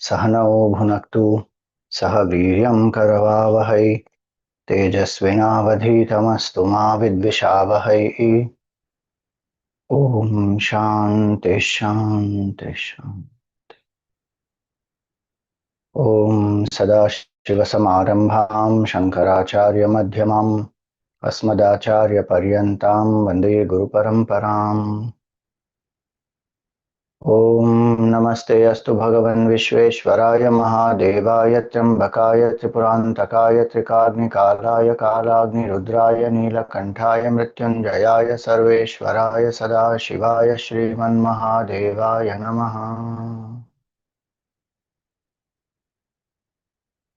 सहनौ भुनक्तु सह वीर्यं करवावहै तेजस्विनावधीतमस्तु मा विद्विषावहै। ॐ शान्ति शान्ति शान्ति। ॐ सदाशिवसमारम्भां शङ्कराचार्यमध्यमाम् अस्मदाचार्यपर्यन्तां वन्दे गुरुपरम्पराम्। ॐ नमस्ते अस्तु भगवन् विश्वेश्वराय महादेवाय त्र्यम्बकाय त्रिपुरान्तकाय त्रिकाग्निकालाय कालाग्निरुद्राय नीलकण्ठाय मृत्युञ्जयाय सर्वेश्वराय सदाशिवाय श्रीमन्महादेवाय नमः।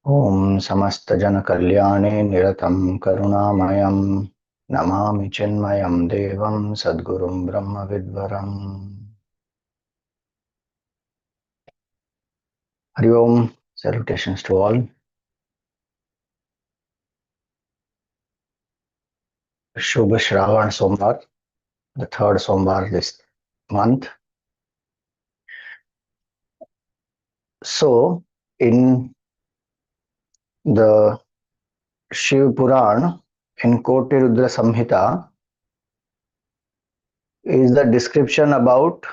ॐ समस्तजनकल्याणे निरतं करुणामयं नमामि चिन्मयं देवं सद्गुरुं ब्रह्मविद्वरम्। Hari Om, salutations to all. Shubha Shravan Somvar, the third Somvar this month. So, in the Shiva Puran, in Koti Rudra Samhita, is the description about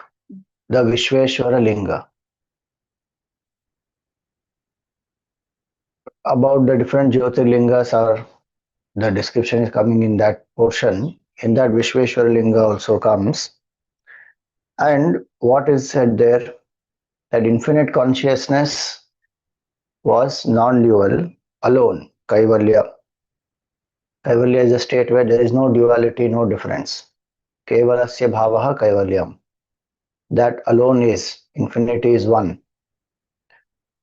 the Vishveshwara Linga, about the different Jyotirlingas, or the description is coming in that portion. In that Vishveshwara Linga also comes, and what is said there, that infinite consciousness was non-dual, alone, Kaivalya. Kaivalya is a state where there is no duality, no difference. Kevalasya bhavaha kaivalyam. That alone is. Infinity is one.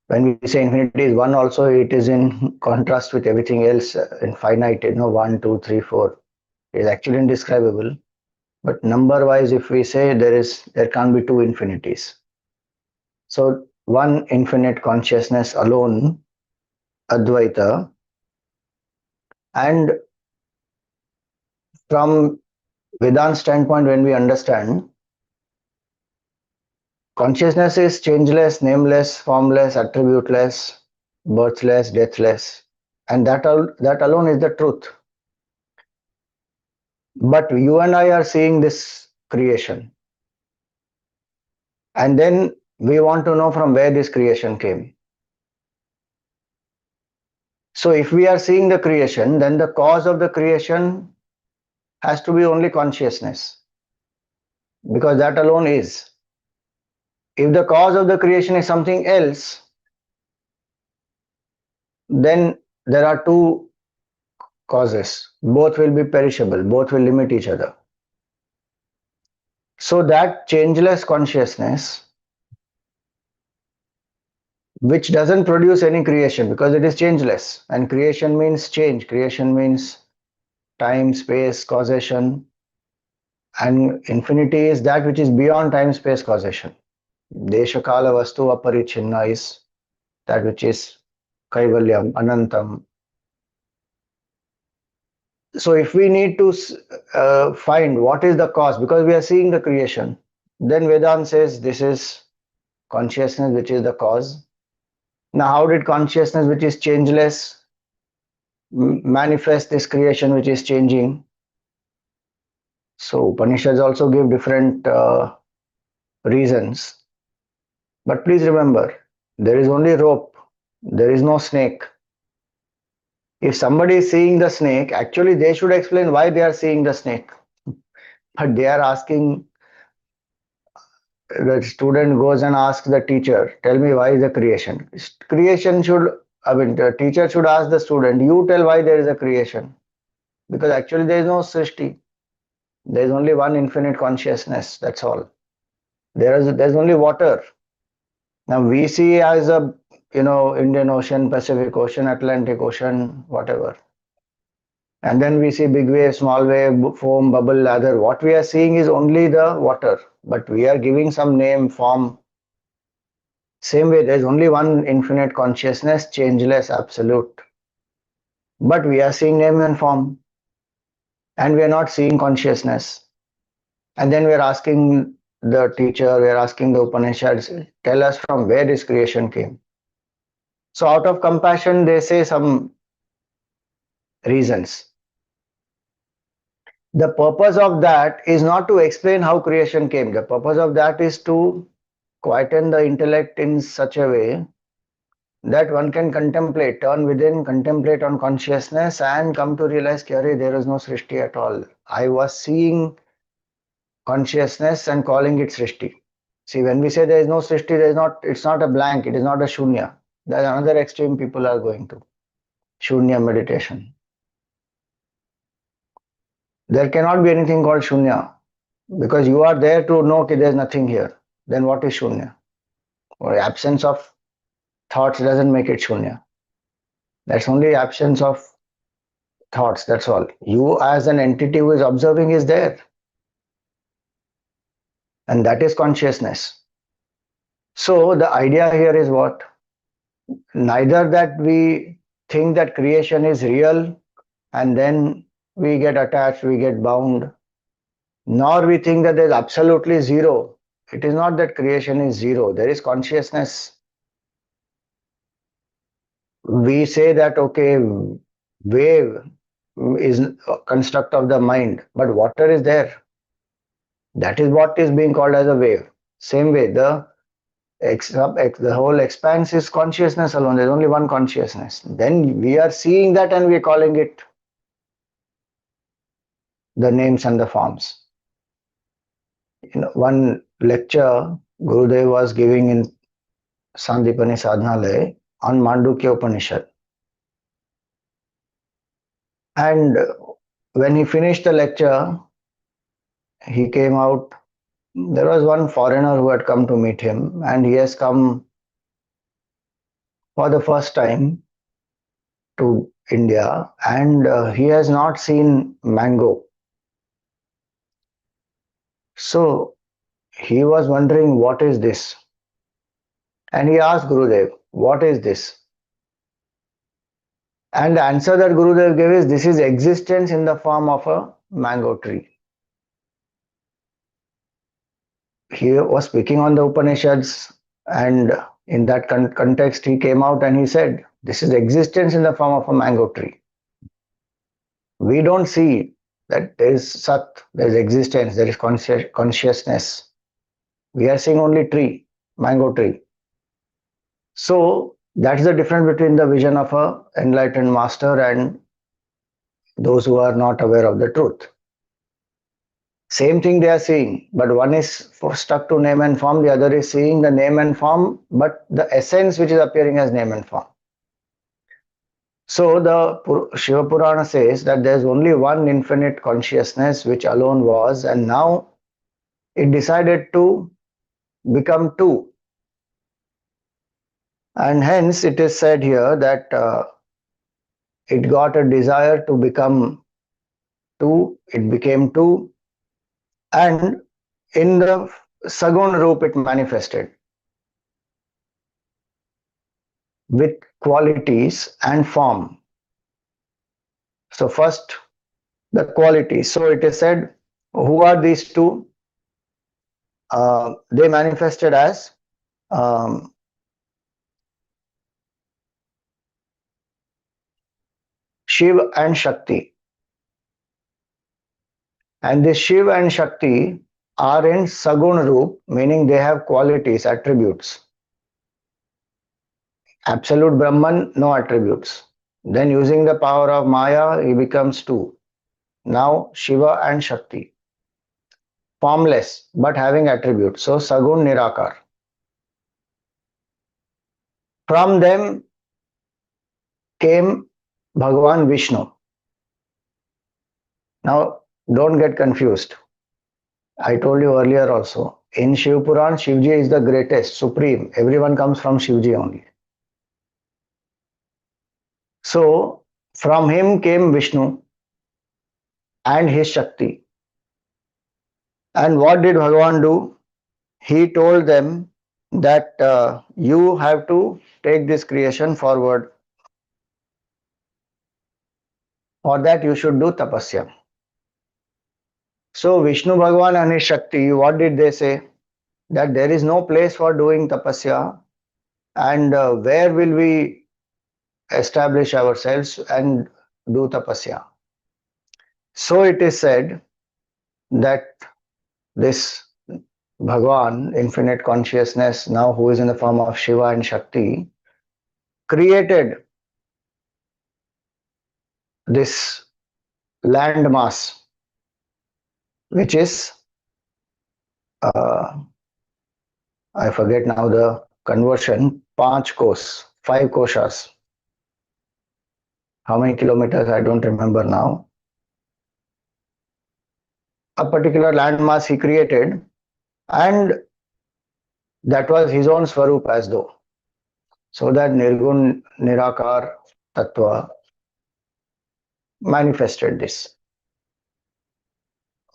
When we say infinity is one also, it is in contrast with everything else in finite, 1, 2, 3, 4. It is actually indescribable. But number-wise, if we say there can't be two infinities. So one infinite consciousness alone, advaita, and from Vedanta standpoint, when we understand, consciousness is changeless, nameless, formless, attributeless, birthless, deathless, and that alone is the truth. But you and I are seeing this creation, and then we want to know from where this creation came. So if we are seeing the creation, then the cause of the creation has to be only consciousness, because that alone is. If the cause of the creation is something else, then there are two causes. Both will be perishable, both will limit each other. So that changeless consciousness, which doesn't produce any creation because it is changeless, and creation means change, creation means time, space, causation, and infinity is that which is beyond time, space, causation. Desha kala vastu aparichinna is that which is kaivalyam, anantam. So if we need to find what is the cause, because we are seeing the creation, then Vedanta says this is consciousness which is the cause. Now how did consciousness which is changeless manifest this creation which is changing? So Upanishads also give different reasons. But please remember, there is only rope, there is no snake. If somebody is seeing the snake, actually they should explain why they are seeing the snake. But they are asking, the student goes and asks the teacher, tell me why is the creation? Creation should, the teacher should ask the student, you tell why there is a creation. Because actually there is no srishti. There is only one infinite consciousness, that's all. There's only water. Now we see as a, Indian Ocean, Pacific Ocean, Atlantic Ocean, whatever. And then we see big wave, small wave, foam, bubble, lather. What we are seeing is only the water, but we are giving some name, form. Same way, there is only one infinite consciousness, changeless, absolute. But we are seeing name and form, and we are not seeing consciousness. And then we are asking the teacher, we are asking the Upanishads, tell us from where this creation came. So out of compassion, they say some reasons. The purpose of that is not to explain how creation came. The purpose of that is to quieten the intellect in such a way that one can contemplate, turn within, contemplate on consciousness and come to realize, Kyare, there is no Srishti at all. I was seeing consciousness and calling it Srishti. See, when we say there is no Srishti, it's not a blank, it is not a Shunya. That's another extreme people are going to. Shunya meditation. There cannot be anything called Shunya because you are there to know that there is nothing here. Then what is Shunya? Or absence of thoughts doesn't make it Shunya. That's only absence of thoughts, that's all. You as an entity who is observing is there. And that is consciousness. So the idea here is what? Neither that we think that creation is real and then we get attached, we get bound, nor we think that there is absolutely zero. It is not that creation is zero, there is consciousness. We say that, okay, wave is a construct of the mind, but water is there. That is what is being called as a wave. Same way, the whole expanse is consciousness alone. There is only one consciousness. Then we are seeing that and we are calling it the names and the forms. In one lecture Gurudev was giving in Sandipani Sadhanalaya on Mandukya Upanishad. And when he finished the lecture, he came out. There was one foreigner who had come to meet him, and he has come for the first time to India, and he has not seen mango. So he was wondering, what is this? And he asked Gurudev, what is this? And the answer that Gurudev gave is, this is existence in the form of a mango tree. He was speaking on the Upanishads, and in that context he came out and he said, this is existence in the form of a mango tree. We don't see that there is Sat, there is existence, there is consciousness. We are seeing only tree, mango tree. So that's the difference between the vision of a enlightened master and those who are not aware of the truth. Same thing they are seeing, but one is stuck to name and form, the other is seeing the name and form, but the essence which is appearing as name and form. So the Shiva Purana says that there is only one infinite consciousness which alone was, and now it decided to become two. And hence it is said here that it got a desire to become two, it became two, and in the saguṇa-rūpa it manifested with qualities and form. So first the qualities. So it is said, who are these two? They manifested as Shiva and Shakti. And this Shiva and Shakti are in saguṇa-rūpa, meaning they have qualities, attributes. Absolute Brahman, no attributes. Then using the power of Maya, he becomes two. Now Shiva and Shakti. Formless, but having attributes. So saguṇ-nirakar. From them came Bhagavan Vishnu. Now don't get confused. I told you earlier also, in Shiv Puran, Shivji is the greatest, supreme. Everyone comes from Shivji only. So from him came Vishnu and his Shakti. And what did Bhagavan do? He told them that you have to take this creation forward. For that you should do tapasya. So Vishnu Bhagavan and his Shakti, what did they say? that there is no place for doing tapasya, and where will we establish ourselves and do tapasya. So it is said that this Bhagwan, infinite consciousness, now who is in the form of Shiva and Shakti, created this land mass, which is, I forget now the conversion, 5 koshas. How many kilometers? I don't remember now. A particular landmass he created, and that was his own swarup as though. So that nirguṇ, nirakar tattva manifested this.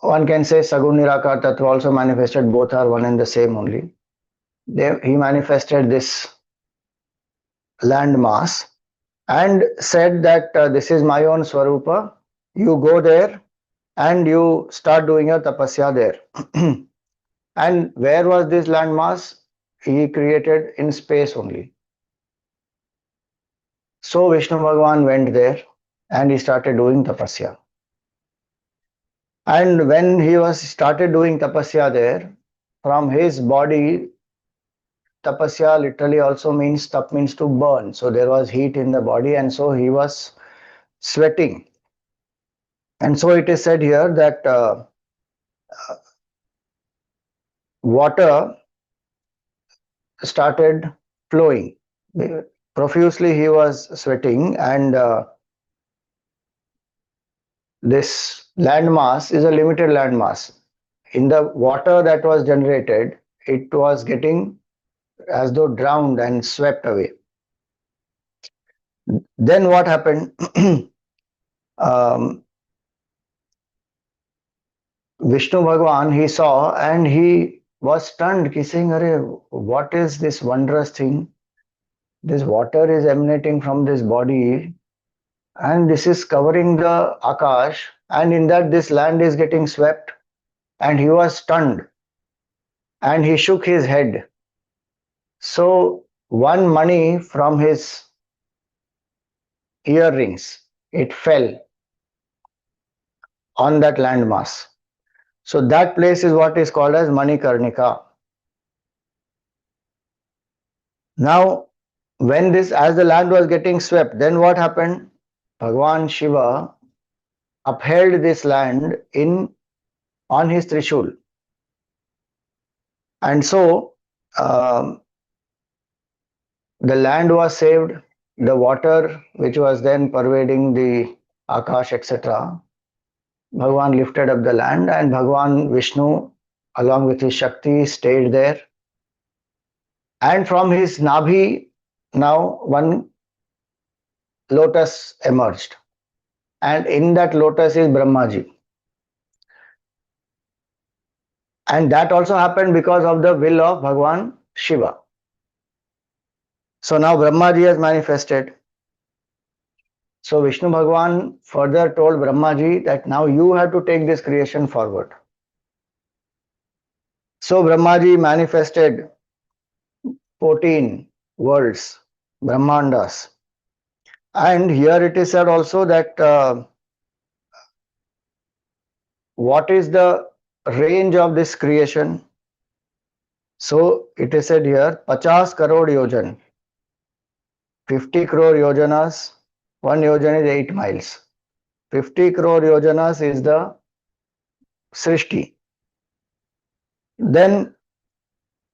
One can say saguṇa-nirakar tattva also manifested, both are one and the same only. He manifested this land mass and said that this is my own swarupa, you go there and you start doing your tapasya there. And where was this land mass? He created in space only. So Vishnu Bhagavan went there and he started doing tapasya. And when he started doing tapasya there, from his body, tapasya literally also means, tap means to burn. So there was heat in the body, and so he was sweating. And so it is said here that water started flowing. Profusely he was sweating, and this landmass is a limited landmass. In the water that was generated, it was getting as though drowned and swept away. Then what happened? Vishnu Bhagavan, he saw and he was stunned, saying, "Arey, what is this wondrous thing? This water is emanating from this body, and this is covering the Akash, and in that this land is getting swept." And he was stunned and he shook his head. So one mani from his earrings, it fell on that landmass. So that place is what is called as Manikarnika. Now, when as the land was getting swept, then what happened? Bhagavan Shiva upheld this land on his Trishul. And so the land was saved, the water which was then pervading the Akash, etc. Bhagavan lifted up the land, and Bhagavan Vishnu, along with his Shakti, stayed there. And from his Nabhi, now one lotus emerged. And in that lotus is Brahmaji. And that also happened because of the will of Bhagavan Shiva. So now Brahmaji has manifested. So Vishnu Bhagavan further told Brahmaji that now you have to take this creation forward. So Brahmaji manifested 14 worlds, Brahmandas. And here it is said also that what is the range of this creation? So it is said here, 50 crore yojan, 50 crore yojanas, 1 yojan is 8 miles. 50 crore yojanas is the Srishti. Then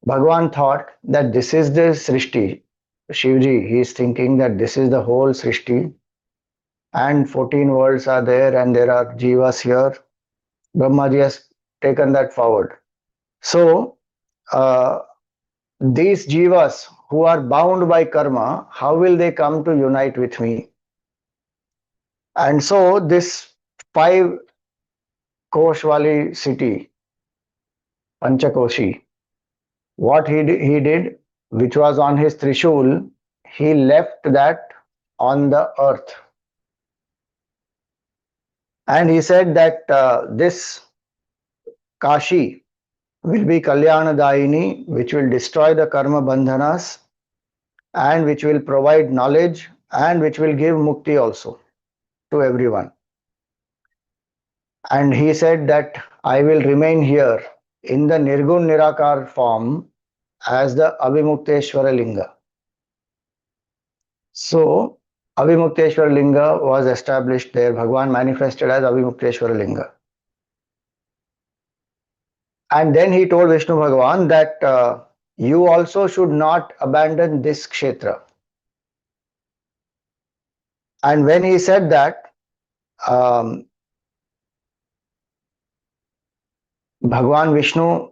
Bhagavan thought that this is the Srishti. Shivji, he is thinking that this is the whole Srishti, and 14 worlds are there and there are jivas here. Brahmaji has taken that forward. So these jivas who are bound by karma, how will they come to unite with me? And so this 5 Koshwali city, Panchakoshi, what he did, which was on his Trishul, he left that on the earth. And he said that this Kashi, will be Kalyanadayini, which will destroy the karma bandhanas and which will provide knowledge and which will give mukti also to everyone. And he said that I will remain here in the nirguṇ nirakar form as the Avimukteshvara Linga. So, Avimukteshvara Linga was established there. Bhagwan manifested as Avimukteshvara Linga. And then he told Vishnu Bhagavan that you also should not abandon this kshetra. And when he said that, Bhagwan Vishnu,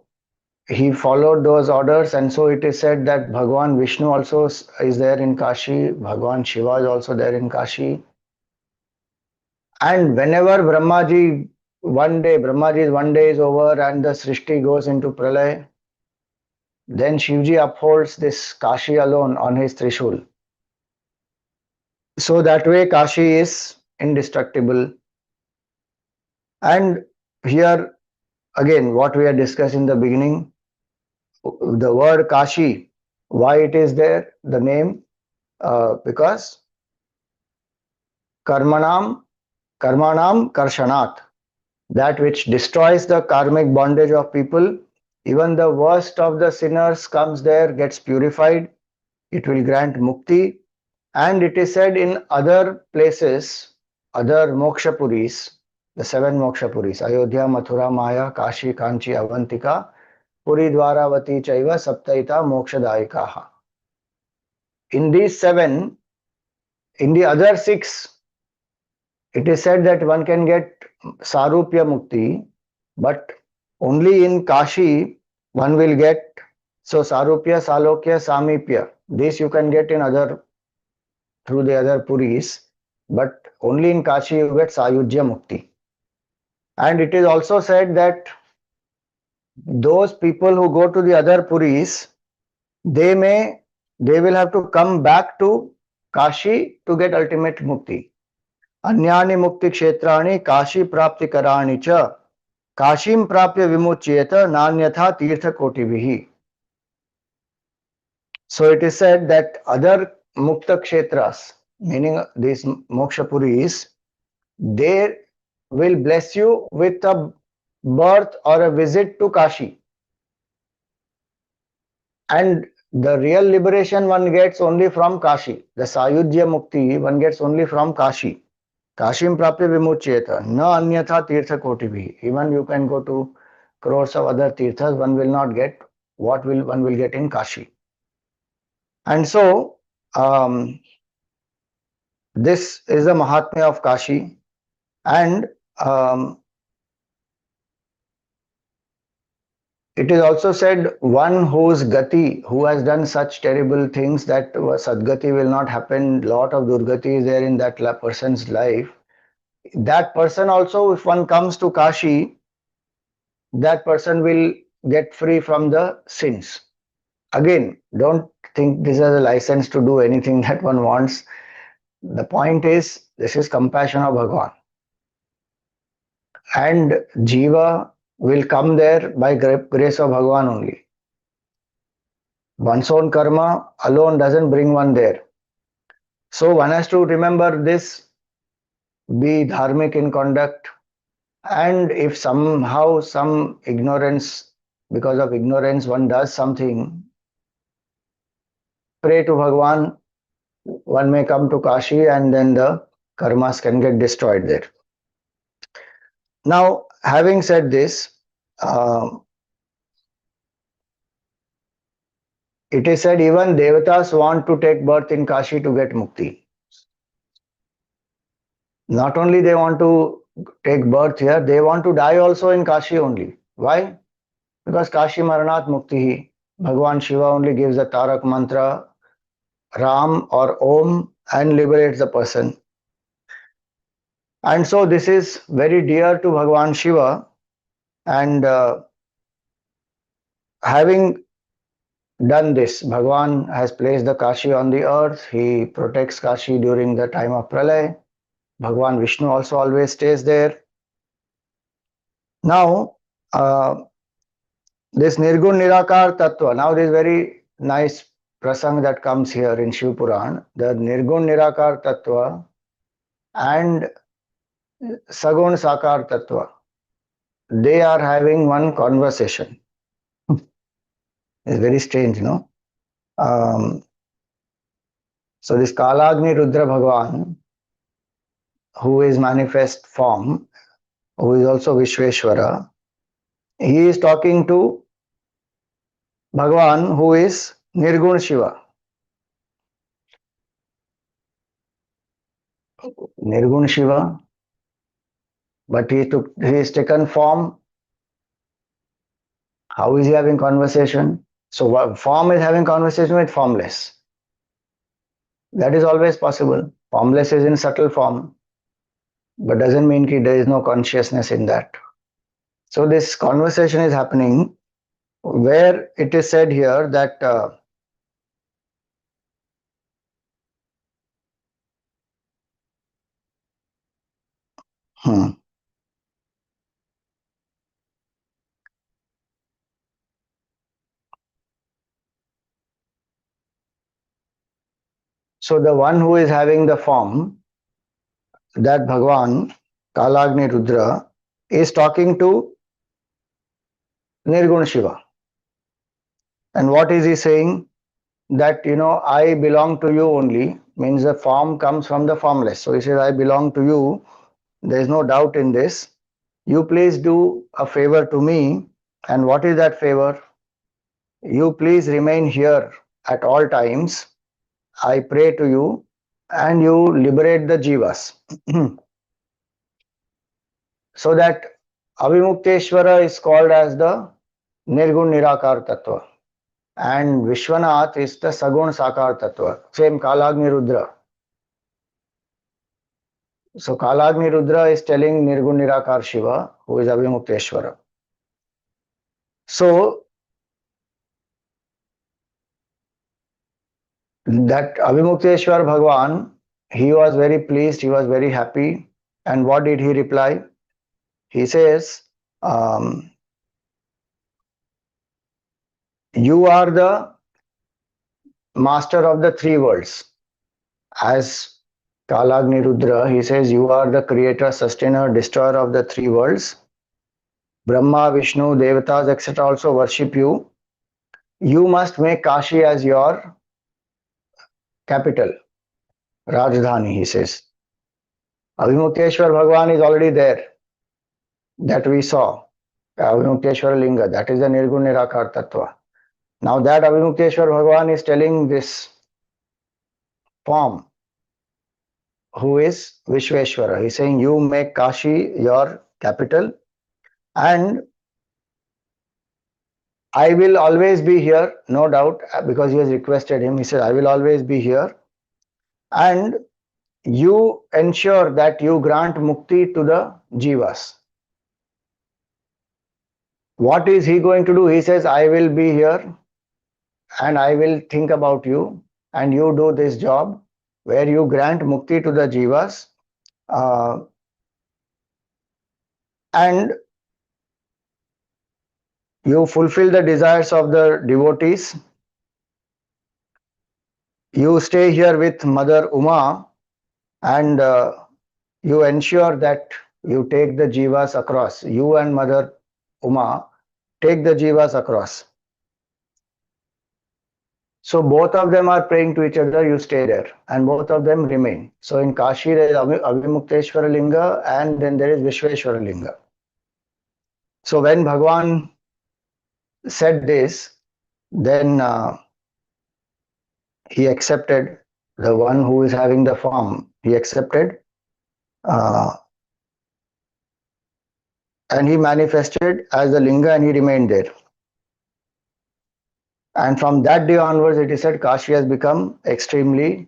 he followed those orders, and so it is said that Bhagwan Vishnu also is there in Kashi, Bhagwan Shiva is also there in Kashi. And whenever Brahmaji's one day is over and the Srishti goes into Pralay, then Shivji upholds this Kashi alone on his Trishul. So that way Kashi is indestructible. And here again, what we had discussed in the beginning, the word Kashi, why it is there, the name, because karmanam karshanat, that which destroys the karmic bondage of people, even the worst of the sinners comes there, gets purified, it will grant mukti. And it is said in other places, other mokshapuris, the 7 mokshapuris, Ayodhya, Mathura, Maya, Kashi, Kanchi, Avantika, Puri, Dwaravati, Chaiva, Saptaita, Mokshadaikaha. In these 7, in the other 6, it is said that one can get Sarupya Mukti, but only in Kashi one will get, so Sarupya, Salokya, Samipya. This you can get in other, through the other Puris, but only in Kashi you get Sayujya Mukti. And it is also said that those people who go to the other Puris, they will have to come back to Kashi to get ultimate Mukti. Anyani Mukti Kshetrani Kashi Prapti Karani Cha Kashim Prapya Vimuchyeta Nanyatha Tirtha Kotivihi. So it is said that other Mukta Kshetras, meaning these Mokshapuris, they will bless you with a birth or a visit to Kashi. And the real liberation one gets only from Kashi. The Sayujya Mukti one gets only from Kashi. Kashim Prapya Vimuchyeta Na Anyatha Tirtha Kotivihi. Even you can go to crores of other tirthas, one will not get what one will get in Kashi. And so, this is the Mahatmya of Kashi. And it is also said, one whose gati, who has done such terrible things that sadgati will not happen, lot of durgati is there in that person's life. That person also, if one comes to Kashi, that person will get free from the sins. Again, don't think this is a license to do anything that one wants. The point is, this is compassion of Bhagavan. And Jiva will come there by grace of Bhagavan only. One's own karma alone doesn't bring one there. So one has to remember this, be dharmic in conduct, and if somehow some ignorance, because of ignorance one does something, pray to Bhagavan, one may come to Kashi and then the karmas can get destroyed there. Now, having said this, it is said even Devatas want to take birth in Kashi to get mukti. Not only they want to take birth here, they want to die also in Kashi only. Why? Because Kashi Maranat Mukti, Bhagavan Shiva only gives the Tarak mantra, Ram or Om, and liberates the person. And so this is very dear to Bhagavan Shiva, and having done this, Bhagavan has placed the Kashi on the earth. He protects Kashi during the time of Pralay. Bhagavan Vishnu also always stays there. Now, This nirgun nirakar tattva. Now this very nice prasang that comes here in Shiv Puran. The nirgun nirakar tattva and sagun sakar tattva. They are having one conversation. It's very strange, no? So this Kalagni Rudra Bhagavan, who is manifest form, who is also Vishveshwara, he is talking to Bhagavan, who is Nirgun Shiva. Nirgun Shiva, but he is taken form. How is he having conversation? So form is having conversation with formless. That is always possible. Formless is in subtle form, but doesn't mean that there is no consciousness in that. So this conversation is happening where it is said here that so the one who is having the form, that Bhagavan, Kalagni Rudra, is talking to Nirgun Shiva. And what is he saying? That, I belong to you only, means the form comes from the formless. So he says, I belong to you. There is no doubt in this. You please do a favor to me. And what is that favor? You please remain here at all times. I pray to you and you liberate the jivas. So that Avimukteshwara is called as the Nirgun Nirakar Tattva. And Viśvanath is the Sagun Sakar Tattva. Same Kalagni Rudra. So Kalagni Rudra is telling Nirgun Nirakar Shiva, who is Avimukteshwara. So that Avimukteshwar Bhagavan, he was very pleased, he was very happy. And what did he reply? He says, you are the master of the three worlds. As Kalagni Rudra, he says, you are the creator, sustainer, destroyer of the three worlds. Brahma, Vishnu, Devatas, etc. also worship you. You must make Kashi as your capital, Rajdhani, he says. Avimukteshwar Bhagavan is already there. That we saw. Avimukteshwar Linga, that is the Nirgun Nirakar Tattva. Now that Avimukteshwar Bhagavan is telling this form, who is Vishveshwara. He's saying, you make Kashi your capital and I will always be here, no doubt, because he has requested him. He said, I will always be here. And you ensure that you grant mukti to the jivas. What is he going to do? He says, I will be here and I will think about you and you do this job where you grant mukti to the jivas and you fulfill the desires of the devotees. You stay here with Mother Uma and you ensure that you take the jivas across. You and Mother Uma take the jivas across. So both of them are praying to each other, you stay there and both of them remain. So in Kashi there is Avimukteshwara Linga and then there is Vishveshwara Linga. So when Bhagavan said this, then he accepted, the one who is having the form, he accepted and he manifested as the Linga and he remained there. And from that day onwards, it is said Kashi has become extremely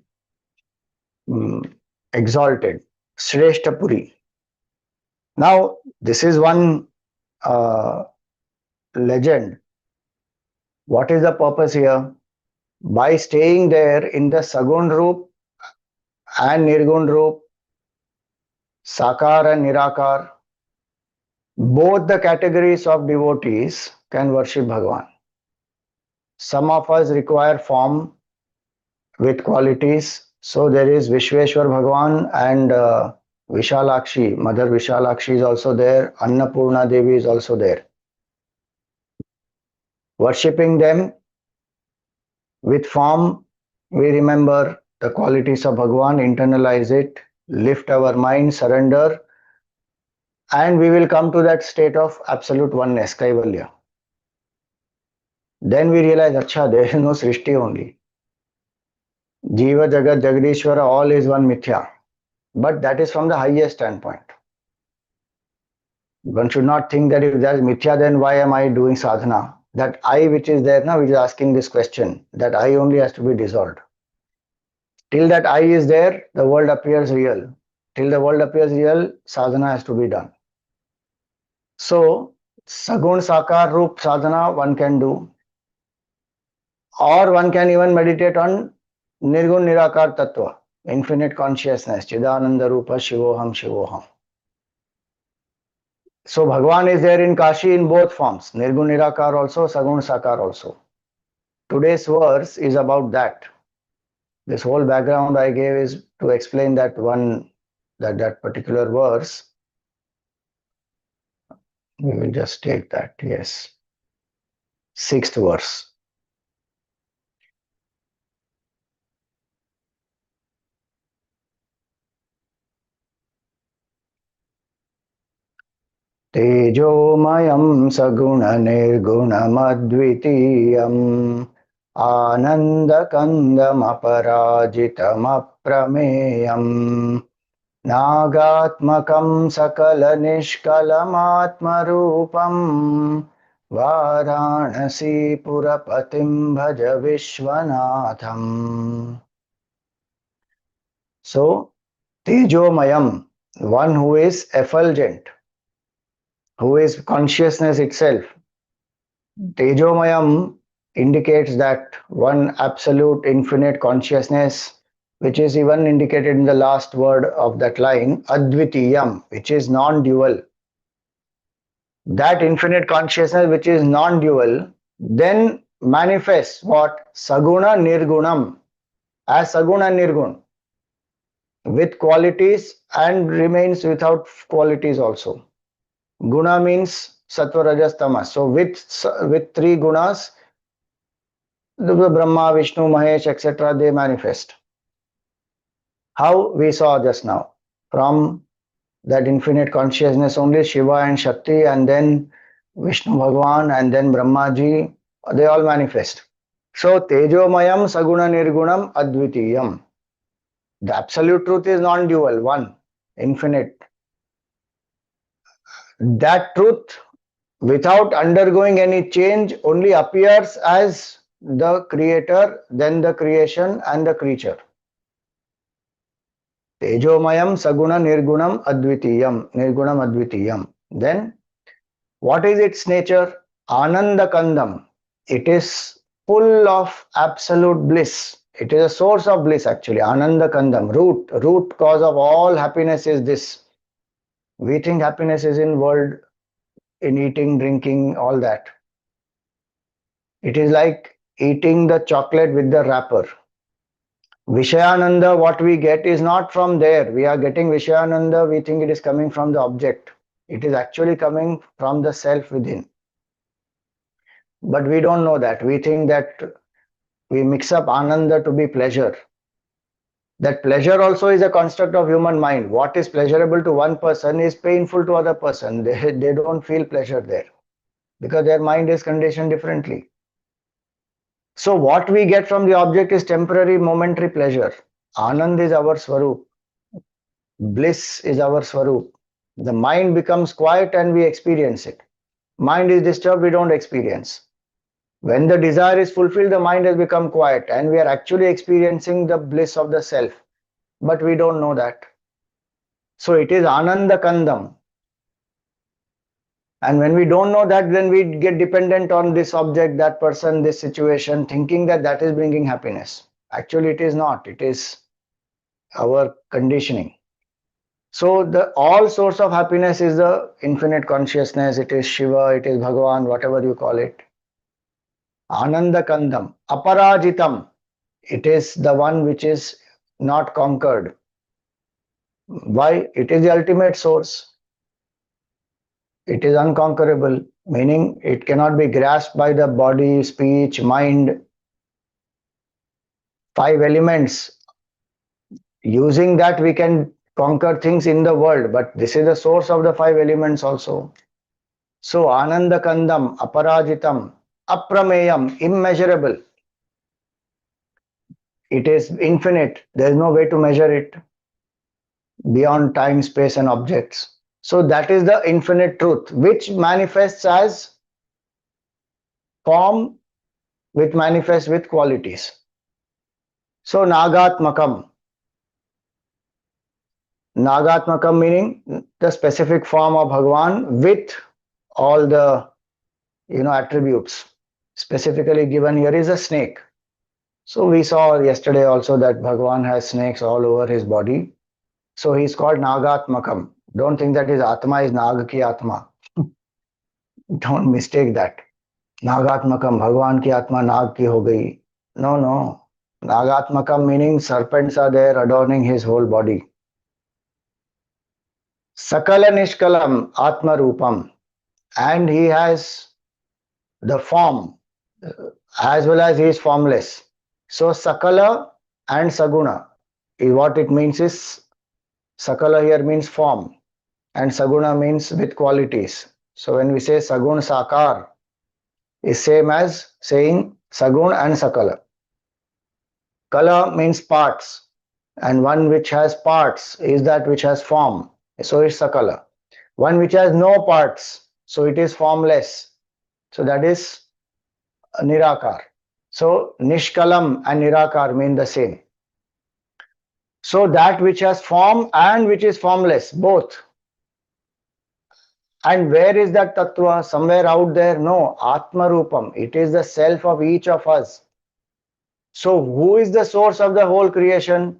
exalted, Shrestha-puri. Now, this is one legend. What is the purpose here? By staying there in the saguṇ-rūpa and nirguṇ-rūpa, sakara and nirakar, both the categories of devotees can worship Bhagavan. Some of us require form with qualities. So there is Vishveshwar Bhagavan and Vishalakshi. Mother Vishalakshi is also there. Annapurna Devi is also there. Worshipping them with form, we remember the qualities of Bhagavan, internalize it, lift our mind, surrender, and we will come to that state of absolute oneness, Kaivalya. Then we realize, Acha, there is no Srishti only. Jiva, Jagat, Jagadishwara, all is one Mithya. But that is from the highest standpoint. One should not think that if there is Mithya, then why am I doing sadhana? That I which is there now, which is asking this question, that I only has to be dissolved. Till that I is there, the world appears real. Till the world appears real, sadhana has to be done. So, saguṇ sakar roop sadhana one can do. Or one can even meditate on nirguṇ-nirakar tattva, infinite consciousness, ānanda-rūpa shivoham shivoham. So Bhagavan is there in Kashi in both forms, nirguṇ-nirakar also, saguṇ sakar also. Today's verse is about that. This whole background I gave is to explain that particular verse. We will just take that, yes. 6th verse. Tejomayaṁ saguṇa-nirguṇamadvitīyam ānanda-kandam aparājitamatprameyam nāgātmakaṁ sakala-niṣkalam ātma-rūpaṁ Vārāṇasī-pura-patiṁ bhaja Viśvanātham. So, Tejomayam, one who is effulgent, who is consciousness itself. Tejomayam indicates that one absolute infinite consciousness, which is even indicated in the last word of that line, advitīyam, which is non-dual. That infinite consciousness which is non-dual then manifests what? Saguṇa-nirguṇam, as saguṇa-nirguṇ, with qualities and remains without qualities also. Guna means sattva, rajas, tamas. So with 3 gunas, the Brahma, Vishnu, Mahesh, etc., they manifest. How we saw just now. From that infinite consciousness only, Shiva and Shakti, and then Vishnu Bhagavan, and then Brahmaji, they all manifest. So Tejomayam saguṇa-nirguṇam advitīyam. The absolute truth is non-dual, one, infinite. That truth, without undergoing any change, only appears as the creator, then the creation and the creature. Tejomayam saguṇa-nirguṇam advitīyam, nirguṇam advitīyam. Then, what is its nature? Ānanda-kandam. It is full of absolute bliss. It is a source of bliss actually. Ānanda-kandam, root cause of all happiness is this. We think happiness is in world, in eating, drinking, all that. It is like eating the chocolate with the wrapper. Vishayananda, what we get is not from there. We are getting Vishayananda, we think it is coming from the object. It is actually coming from the self within. But we don't know that. We think that we mix up Ananda to be pleasure. That pleasure also is a construct of human mind. What is pleasurable to one person is painful to other person. They don't feel pleasure there because their mind is conditioned differently. So what we get from the object is temporary, momentary pleasure. Anand is our Swarup. Bliss is our Swarup. The mind becomes quiet and we experience it. Mind is disturbed, we don't experience. When the desire is fulfilled, the mind has become quiet and we are actually experiencing the bliss of the self. But we don't know that. So it is ānanda-kandam. And when we don't know that, then we get dependent on this object, that person, this situation, thinking that that is bringing happiness. Actually, it is not. It is our conditioning. So the all source of happiness is the infinite consciousness. It is Shiva, it is Bhagavan, whatever you call it. Ānanda-kandam, aparājitam. It is the one which is not conquered. Why? It is the ultimate source. It is unconquerable, meaning it cannot be grasped by the body, speech, mind. Five elements. Using that we can conquer things in the world, but this is the source of the five elements also. So ānanda-kandam, aparājitam, aprameyam, immeasurable. It is infinite. There is no way to measure it beyond time, space, and objects. So that is the infinite truth, which manifests as form, which manifests with qualities. So Nāgātmakaṁ. Nāgātmakaṁ meaning the specific form of Bhagavan with all the attributes. Specifically given here is a snake. So we saw yesterday also that Bhagavan has snakes all over his body. So he is called Nāgātmakaṁ. Don't think that his Atma is Nag ki Atma. Don't mistake that. Nāgātmakaṁ, Bhagavan ki Atma Nag ki ho gayi. No. Nāgātmakaṁ meaning serpents are there adorning his whole body. Sakala-niṣkalam, ātma-rūpaṁ. And he has the form as well as he is formless. So sakala and saguṇa is what it means is sakala here means form and saguṇa means with qualities. So when we say saguṇ sakar is same as saying saguṇ and sakala. Kala means parts and one which has parts is that which has form. So it's sakala. One which has no parts, so it is formless. So that is nirakar. So niṣkalam and nirakar mean the same. So that which has form and which is formless, both. And where is that tattva? Somewhere out there? No, ātma-rūpaṁ. It is the self of each of us. So who is the source of the whole creation?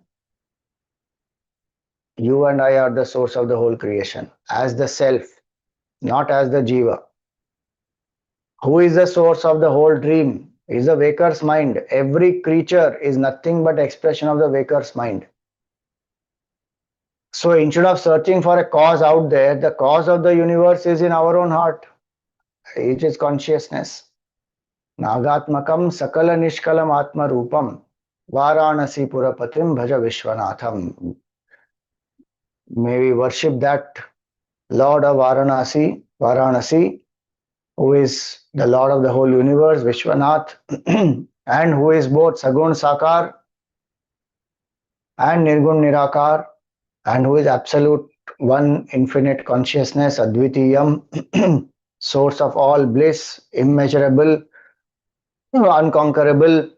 You and I are the source of the whole creation as the self, not as the jiva. Who is the source of the whole dream? Is the waker's mind. Every creature is nothing but expression of the waker's mind. So instead of searching for a cause out there, the cause of the universe is in our own heart. It is consciousness. Nāgātmakaṁ sakala-niṣkalam ātma-rūpaṁ Vārāṇasī-pura-patiṁ bhaja Viśvanātham. May we worship that Lord of Vārāṇasī, who is the Lord of the whole universe, Viśvanātha, and who is both saguṇ sakar and nirguṇ-nirakar, and who is absolute one infinite consciousness, advitīyam, source of all bliss, immeasurable, unconquerable,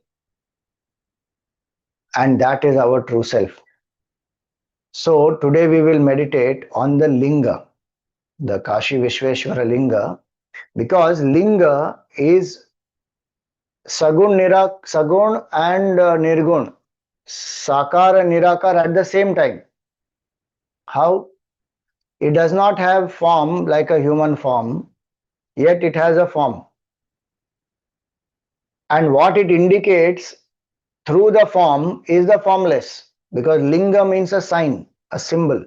and that is our true self. So today we will meditate on the linga, the Kashi Vishweshwara linga, because linga is saguṇ and nirguṇ, sakar and nirakar at the same time. How? It does not have form like a human form, yet it has a form. And what it indicates through the form is the formless, because linga means a sign, a symbol.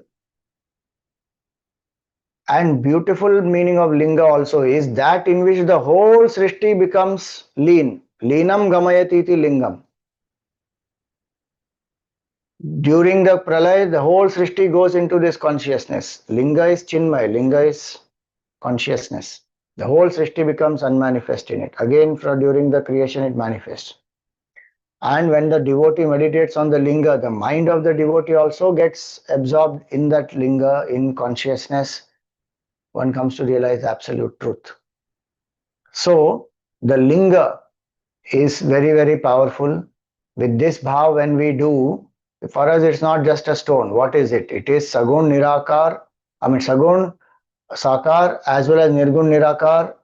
And beautiful meaning of linga also is that in which the whole srishti becomes lean. Leenam gamayatiti lingam. During the pralaya, the whole srishti goes into this consciousness. Linga is chinmay, linga is consciousness. The whole srishti becomes unmanifest in it. Again, during the creation, it manifests. And when the devotee meditates on the linga, the mind of the devotee also gets absorbed in that linga, in consciousness. One comes to realize absolute truth. So the linga is very, very powerful. With this bhav, when we do, for us it's not just a stone. What is it? It is saguṇ-nirakar, saguṇ sakar as well as nirguṇ-nirakar,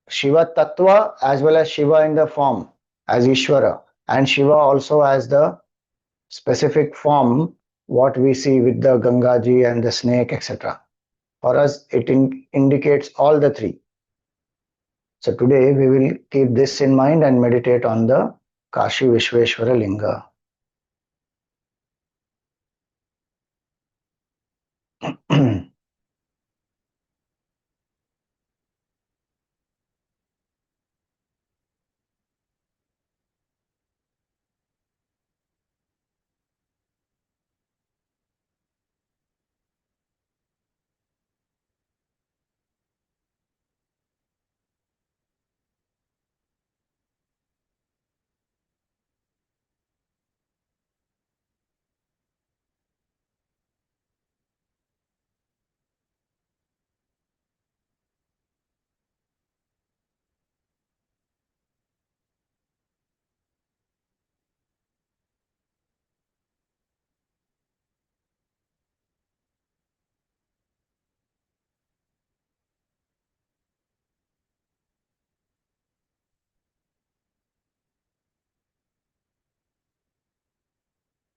Shiva tattva as well as Shiva in the form as Ishvara, and Shiva also as the specific form what we see with the Gangaji and the snake, etc. For us, it indicates all the three. So today we will keep this in mind and meditate on the Kashi Vishweshwara Linga.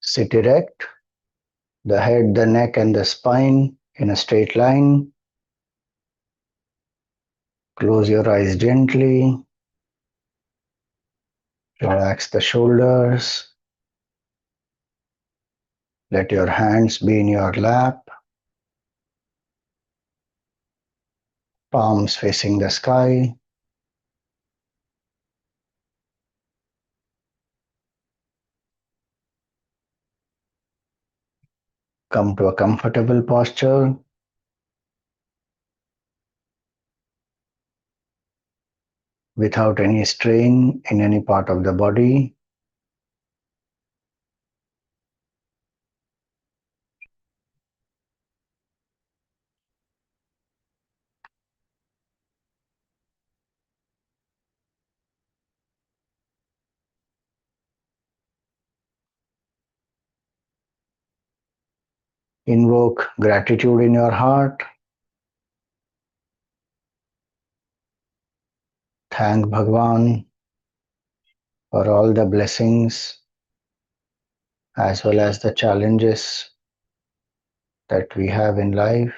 Sit erect, the head, the neck, and the spine in a straight line. Close your eyes gently. Relax the shoulders. Let your hands be in your lap. Palms facing the sky. Come to a comfortable posture. Without any strain in any part of the body. Invoke gratitude in your heart. Thank Bhagwan for all the blessings as well as the challenges that we have in life.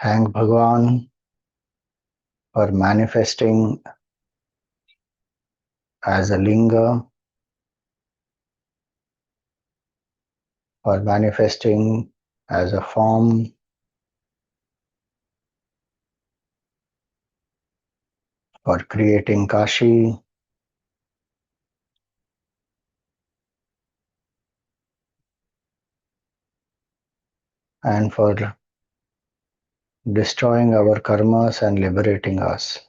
Thank Bhagwan for manifesting as a linga, for manifesting as a form, for creating Kashi, and for destroying our karmas and liberating us.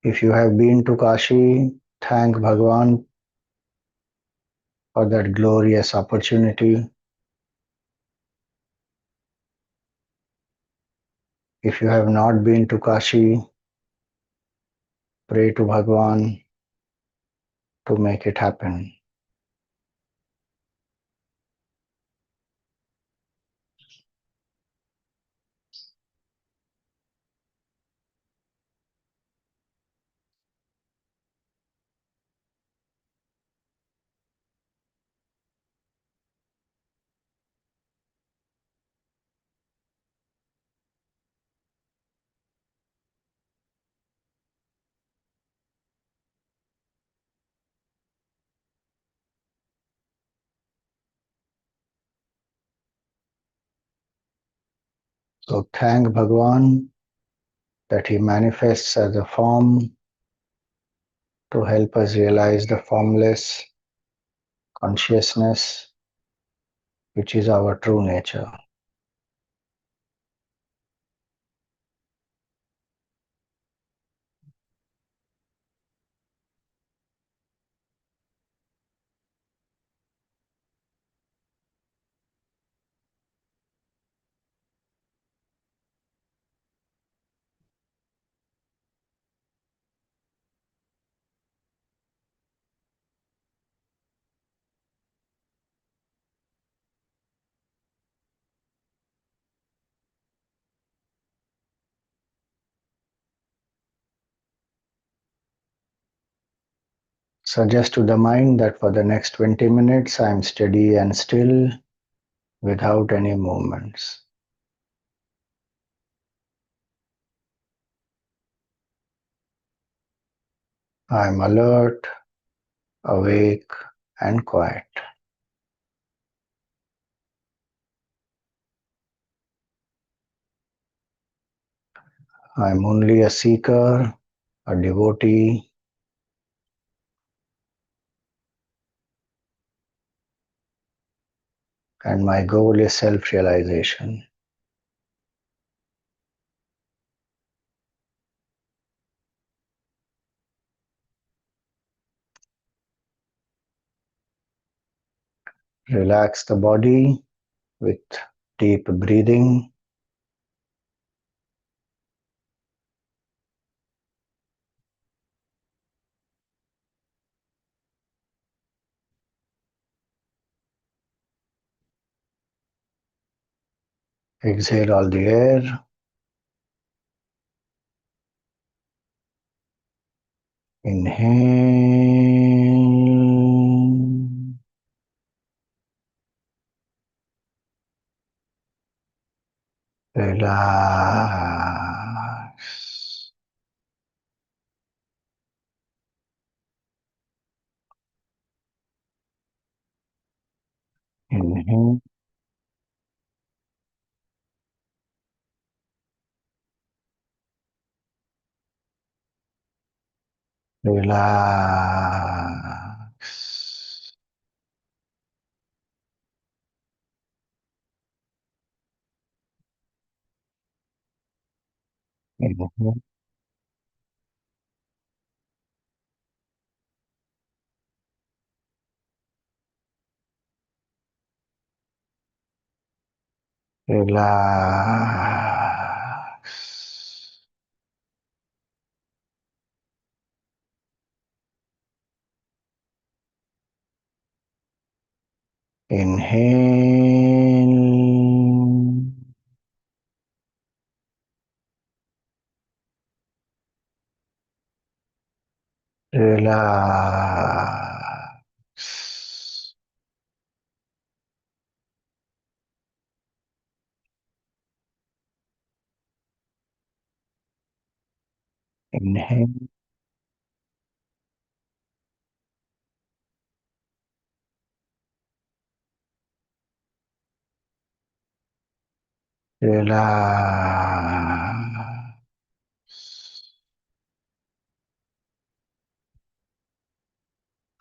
If you have been to Kashi, thank Bhagwan for that glorious opportunity. If you have not been to Kashi, pray to Bhagwan to make it happen. So thank Bhagwan that he manifests as a form to help us realize the formless consciousness, which is our true nature. Suggest to the mind that for the next 20 minutes I am steady and still without any movements. I am alert, awake, and quiet. I am only a seeker, a devotee, and my goal is self-realization. Relax the body with deep breathing. Exhale all the air. Inhale. Relax. Inhale. Relax. Inhale. Relax. Inhale. Relax. Inhale. Relax.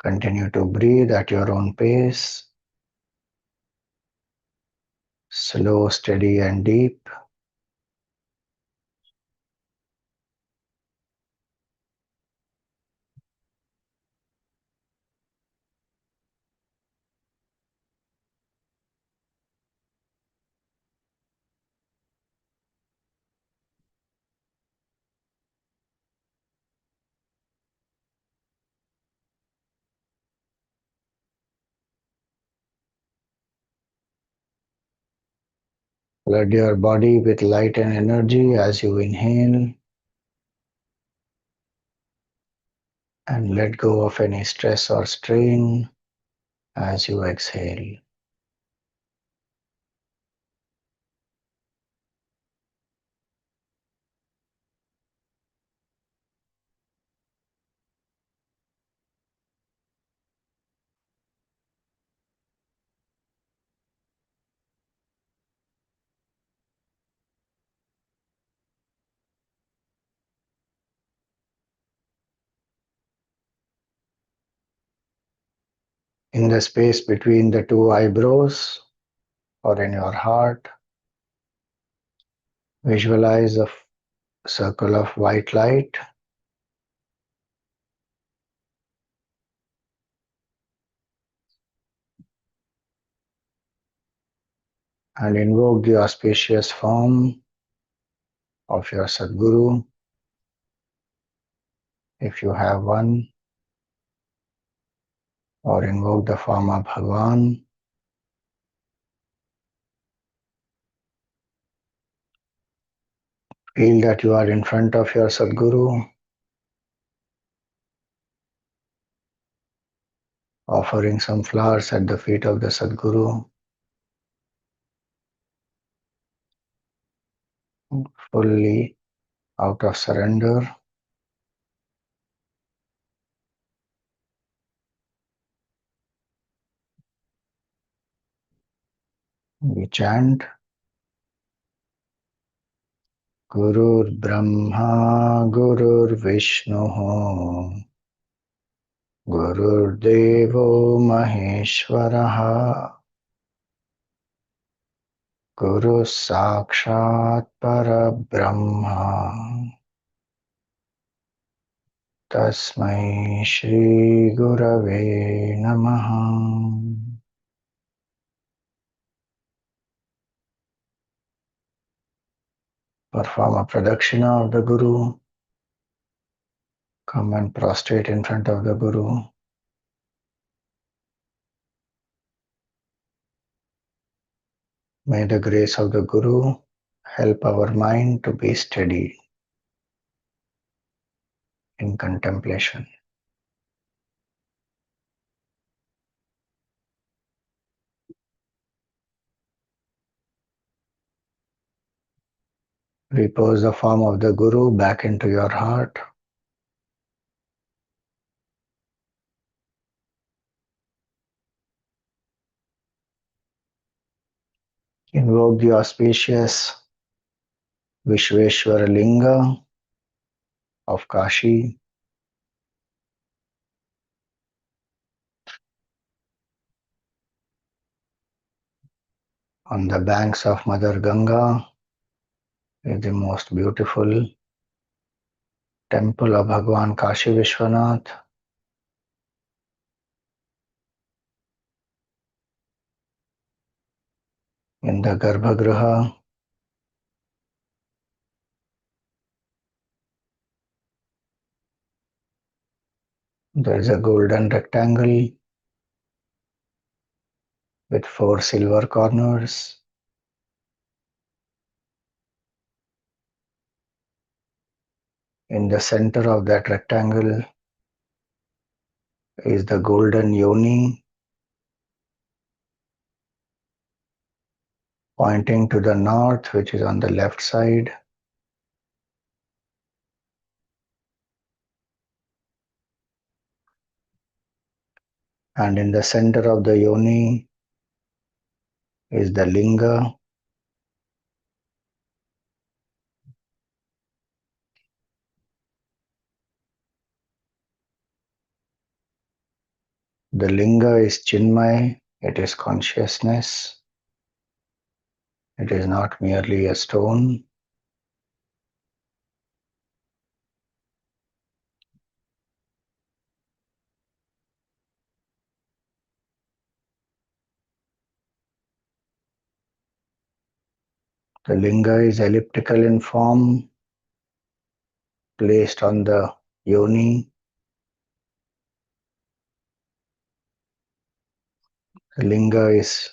Continue to breathe at your own pace. Slow, steady, and deep. Flood your body with light and energy as you inhale, and let go of any stress or strain as you exhale. In the space between the two eyebrows or in your heart, visualize a circle of white light and invoke the auspicious form of your Sadguru, if you have one, or invoke the form of Bhagavan. Feel that you are in front of your Sadguru. offering some flowers at the feet of the Sadguru, fully out of surrender. We chant Gurur Brahma Gurur Vishnu Gurur Devo Maheshwaraha Guru Sakshat Parabrahma Tasmai Shri Gurave Namaha. Perform a pradakshina of the Guru. Come and prostrate in front of the Guru. May the grace of the Guru help our mind to be steady in contemplation. Repose the form of the Guru back into your heart. Invoke the auspicious Vishveshwara Linga of Kashi. On the banks of Mother Ganga is the most beautiful temple of Bhagwan Kashi Vishwanath. In the Garbhagriha, there is a golden rectangle with 4 silver corners. In the center of that rectangle is the golden yoni pointing to the north, which is on the left side. And in the center of the yoni is the linga. The linga is Chinmay, it is consciousness. It is not merely a stone. The linga is elliptical in form, placed on the yoni. The linga is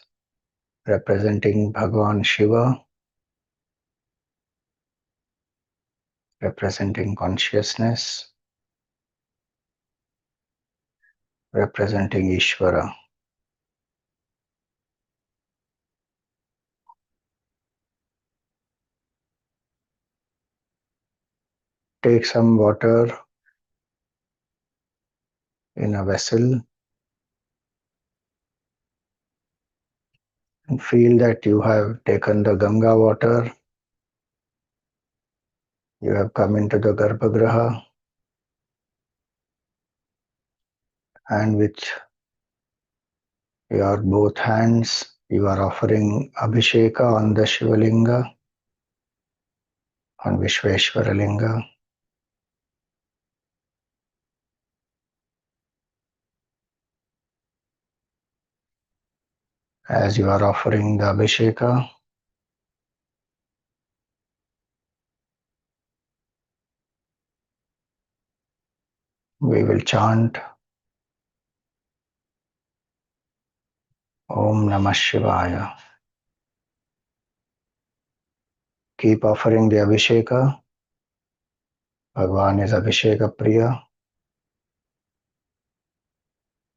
representing Bhagwan Shiva, representing consciousness, representing Ishvara. Take some water in a vessel and feel that you have taken the Ganga water, you have come into the Garbhagriha, and with your both hands you are offering Abhisheka on the Shivalinga, on Vishveshwara Linga. As you are offering the Abhisheka, we will chant Om Namah Shivaya. Keep offering the Abhisheka. Bhagwan is Abhisheka Priya.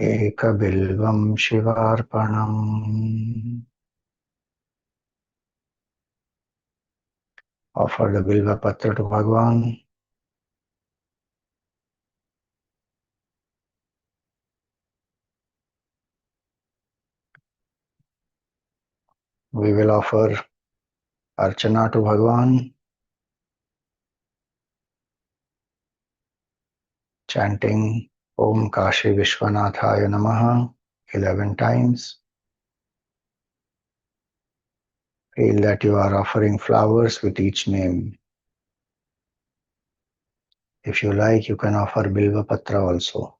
Ekabilvam Shivarpanam. Offer the Bilva Patra to Bhagwan. We will offer Archana to Bhagwan, chanting Om Kashi Vishwanathaya Namaha 11 times. Feel that you are offering flowers with each name. If you like, you can offer Bilva Patra also.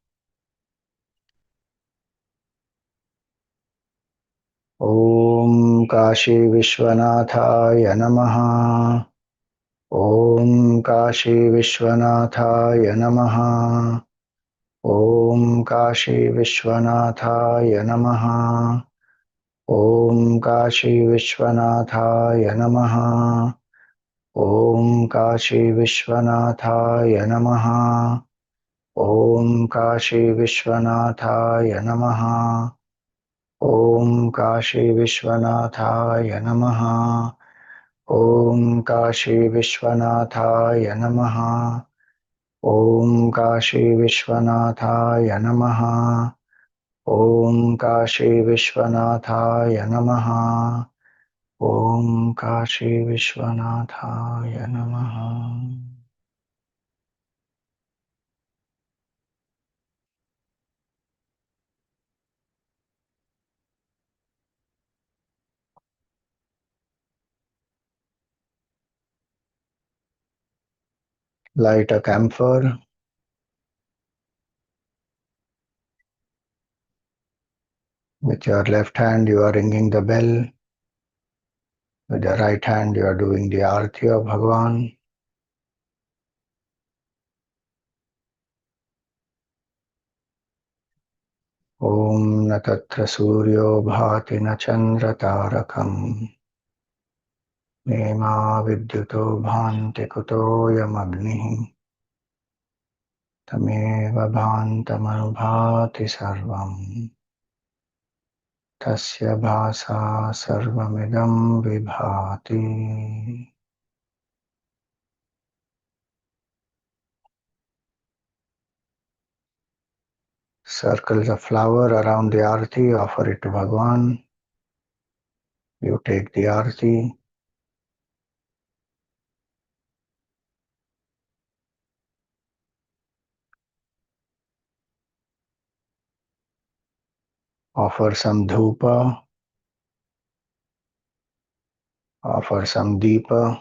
Om Kashi Vishwanathaya Namaha. Om Kashi Vishwanathaya Namaha. Om Kashi Vishwanathaya Namaha. Om Kashi Vishwanathaya Namaha. Om Kashi Vishwanathaya Namaha. Om Kashi Vishwanathaya Namaha. Om Kashi Vishwanathaya Namaha. Om Kashi Vishwanathaya Namaha. Om Kashi Vishwanathaya Namaha. Om Kashi Vishwanathaya Namaha. Om Kashi Vishwanathaya Namaha. Light a camphor. With your left hand you are ringing the bell. With the right hand you are doing the arati of Bhagwan. Om na tatra suryo bhati na chandra tarakam. Nema vidyuto bhanti kuto yam agnihi. Tameva bhantamanubhati sarvam. Tasya bhasa sarvamidam vibhati. Circle the flower around the arati, offer it to Bhagwan. You take the arati. Offer some dhupa. Offer some deepa.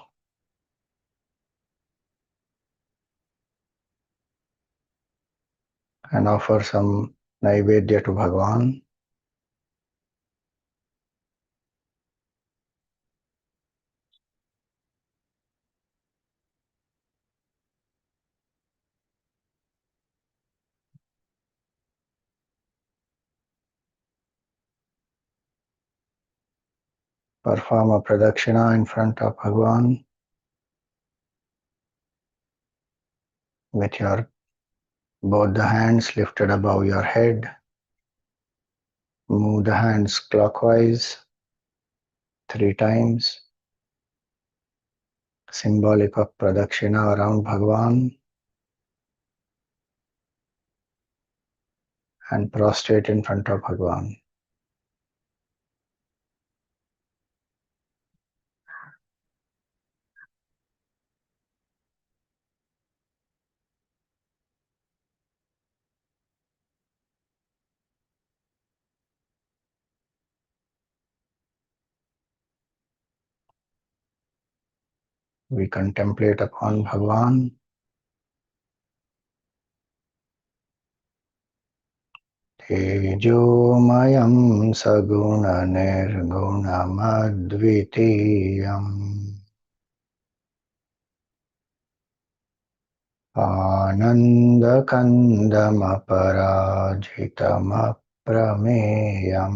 And offer some naivedya to Bhagwan. Perform a pradakshina in front of Bhagwan with your both the hands lifted above your head. Move the hands clockwise 3 times. Symbolic of pradakshina around Bhagwan. And prostrate in front of Bhagwan. We contemplate upon Bhagwan. Tejomayaṁ saguṇa-nirguṇamadvitīyam. Ānanda-kandam aparājitamaprameyam.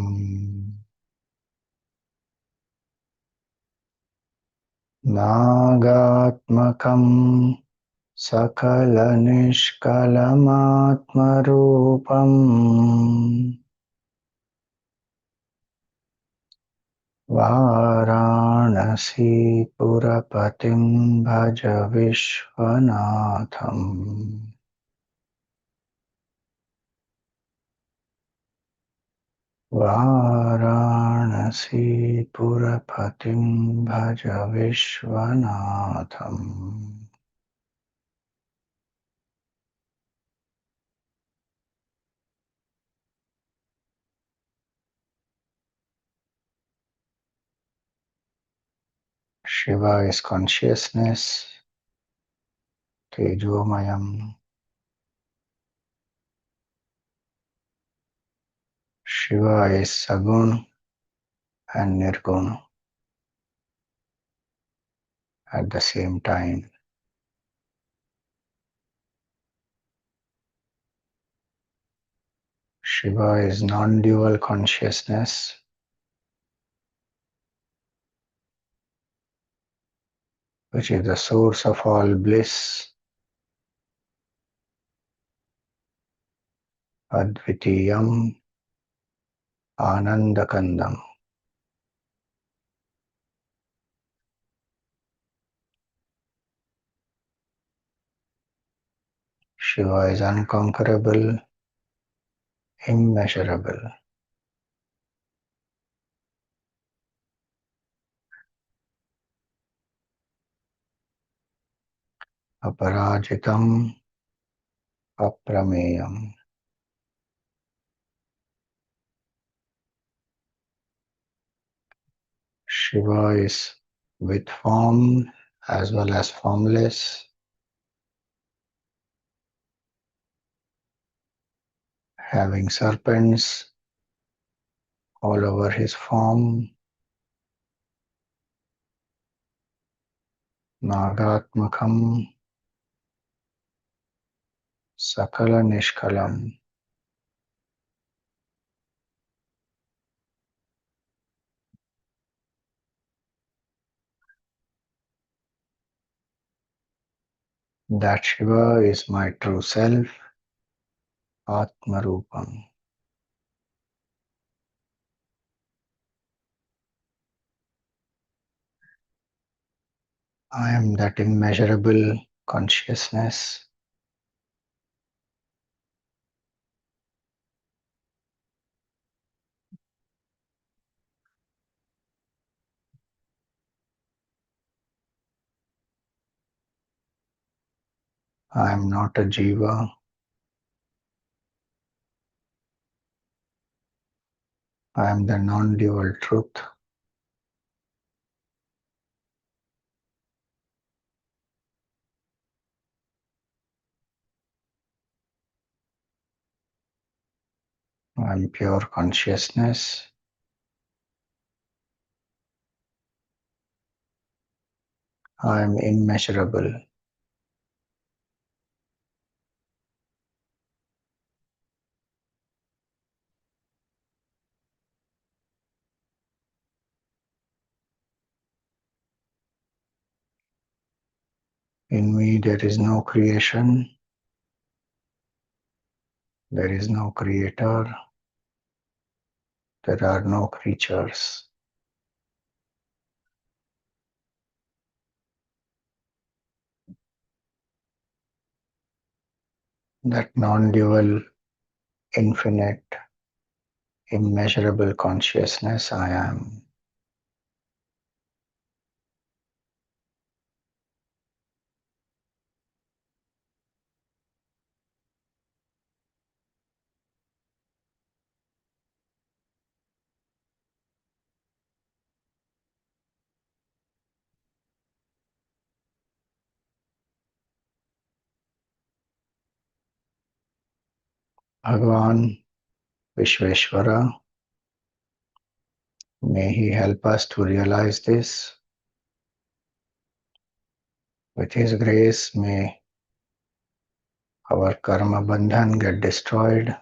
Nāgātmakaṁ sakala-niṣkalam ātma-rūpaṁ Vārāṇasī-pura-patiṁ bhaja Viśvanātham. Vārāṇasī-pura-patiṁ bhaja Viśvanātham. Shiva is consciousness, Tejomayaṁ. Shiva is saguṇa and nirguṇa at the same time. Shiva is non-dual consciousness, which is the source of all bliss, advitīyam, ānanda-kandam. Shiva is unconquerable, immeasurable. Aparājitam, aprameyam. Shiva is with form as well as formless, having serpents all over his form, Nāgātmakaṁ, sakala-niṣkalam. That Shiva is my true self, ātma-rūpaṁ. I am that immeasurable consciousness. I am not a Jiva. I am the non-dual truth. I am pure consciousness. I am immeasurable. In me there is no creation, there is no creator, there are no creatures. That non-dual, infinite, immeasurable consciousness I am. Bhagavan Vishveshvara, may he help us to realize this. With his grace, may our karma bandhan get destroyed.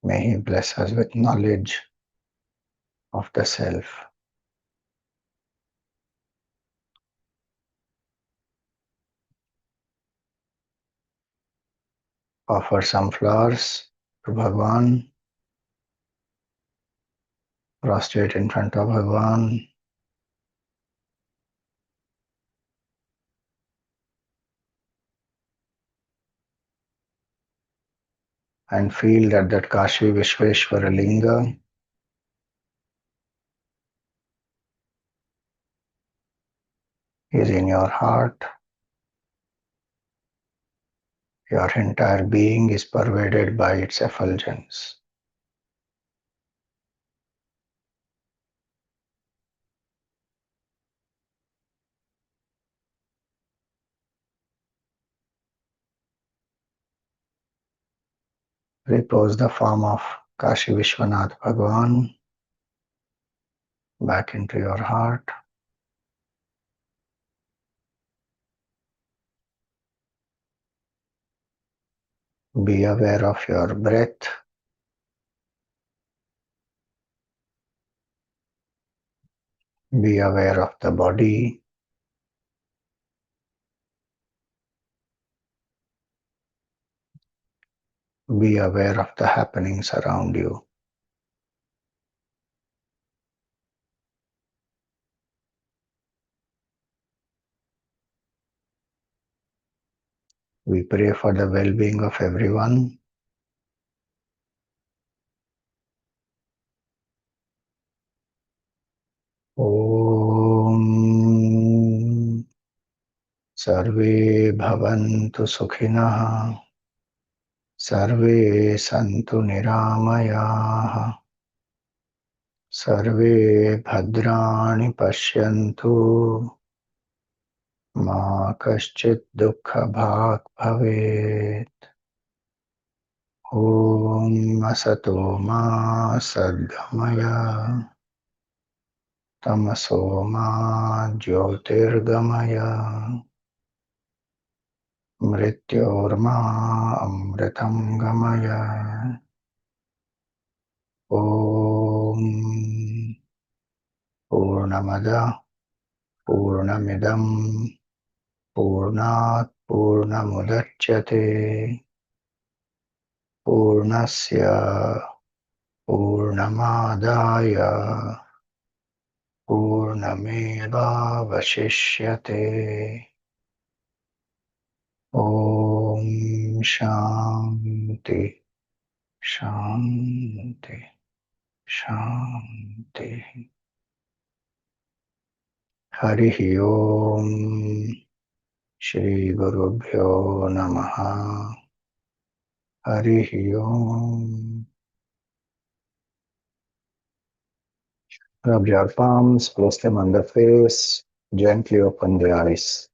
May he bless us with knowledge of the self. Offer some flowers to Bhagwan. Prostrate in front of Bhagwan. And feel that Kashi Vishweshwara Linga is in your heart. Your entire being is pervaded by its effulgence. Repose the form of Kashi Vishwanath Bhagwan back into your heart. Be aware of your breath. Be aware of the body. Be aware of the happenings around you. We pray for the well-being of everyone. Om Sarve Bhavantu Sukhinah. Sarve Santu Niramayah. Sarve Bhadrani Pashyantu. Ma Kaschit Dukkha Bhag Bhavet. Om Asato Ma Sadgamaya. Tamaso Ma Jyotirgamaya. Mrityorma Amritam Gamaya. Om Purnamada Purnamidam Purnat Purnamudachyate Purnasya Purnamadaya Purnameva Vashishyate. Om Shanti Shanti Shanti. Harihi Om. Shri Gurubhyo Namaha. Harihi Om. Rub your palms, place them on the face, gently open the eyes.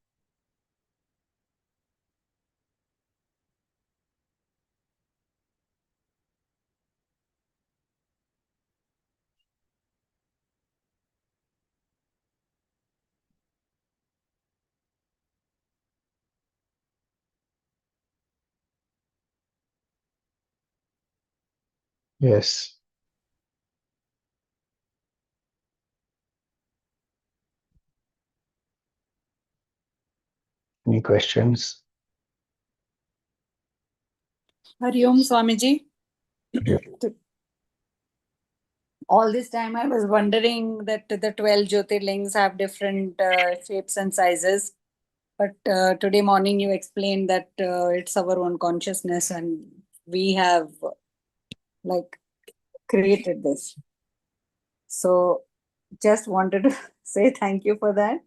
Yes. Any questions? Hari Om Swamiji. Yes. All this time I was wondering that the 12 Jyotirlings have different shapes and sizes. But today morning you explained that it's our own consciousness and we have created this. So just wanted to say thank you for that.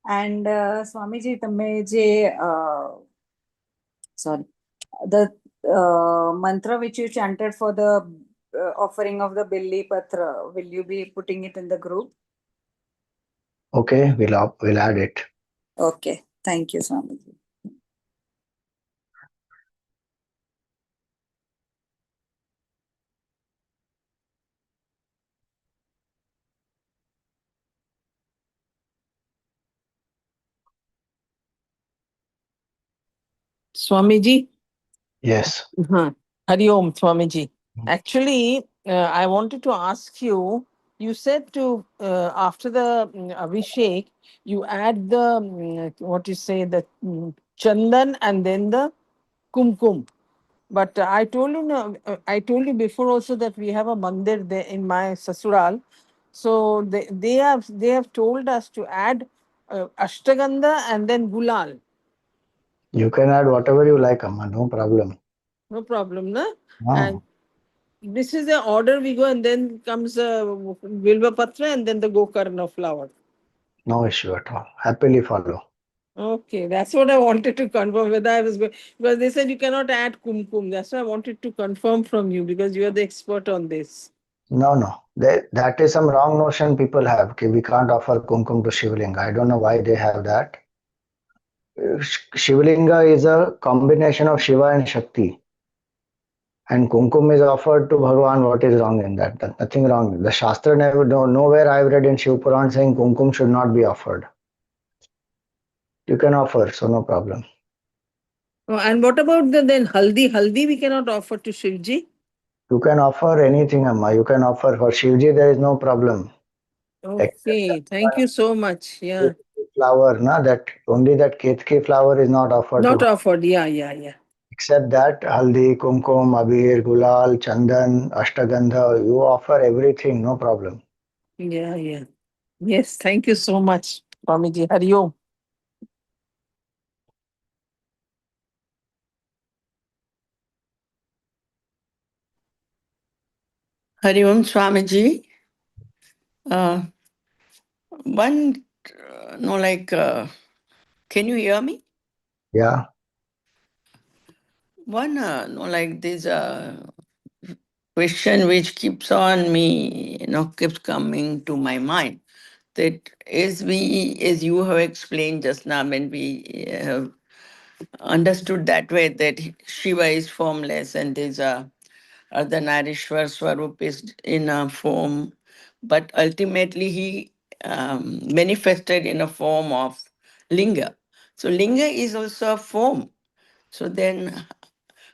And Swamiji, sorry, the mantra which you chanted for the offering of the Billi Patra, will you be putting it in the group? Okay, we'll add it. Okay, thank you, Swamiji. Swamiji? Yes. Hari Om, Swamiji. Actually, I wanted to ask you, you said to, after the Abhishek, you add the, the chandan and then the kumkum. But I told you, I told you before also that we have a mandir there in my sasural. So they have told us to add Ashtagandha and then Gulal. You can add whatever you like, Amma, no problem. No problem, na? No, And this is the order we go, and then comes Bilva Patra and then the Gokarna flower. no issue at all. Happily follow. Okay, that's what I wanted to confirm whether I was going, because they said you cannot add kumkum. That's why I wanted to confirm from you, because you are the expert on this. No. That is some wrong notion people have. Okay, we can't offer kumkum to Shivalinga. I don't know why they have that. Shivalinga is a combination of Shiva and Shakti. And kumkum is offered to Bhagavan. What is wrong in that? Nothing wrong. The Shastra nowhere I've read in Shiv Puran saying kumkum should not be offered. You can offer, so no problem. Oh, and what about then haldi? Haldi we cannot offer to Shivji? You can offer anything, Amma. You can offer for Shivji, there is no problem. Okay, thank you so much. Yeah. Flower, na, that only that ketki flower is not offered Not to. offered. Yeah. Except that haldi, kumkum, abir, gulal, chandan, ashtagandha, you offer everything, no problem. Yeah. Yes, thank you so much, Swamiji. Hari Om. Hari Om Swamiji. One, can you hear me? Yeah. One, this question which keeps on me, keeps coming to my mind. That as you have explained just now, when we have understood that way, that Shiva is formless and there's Ardhanarishwar Swarup is in a form, but ultimately he manifested in a form of linga. So linga is also a form. So then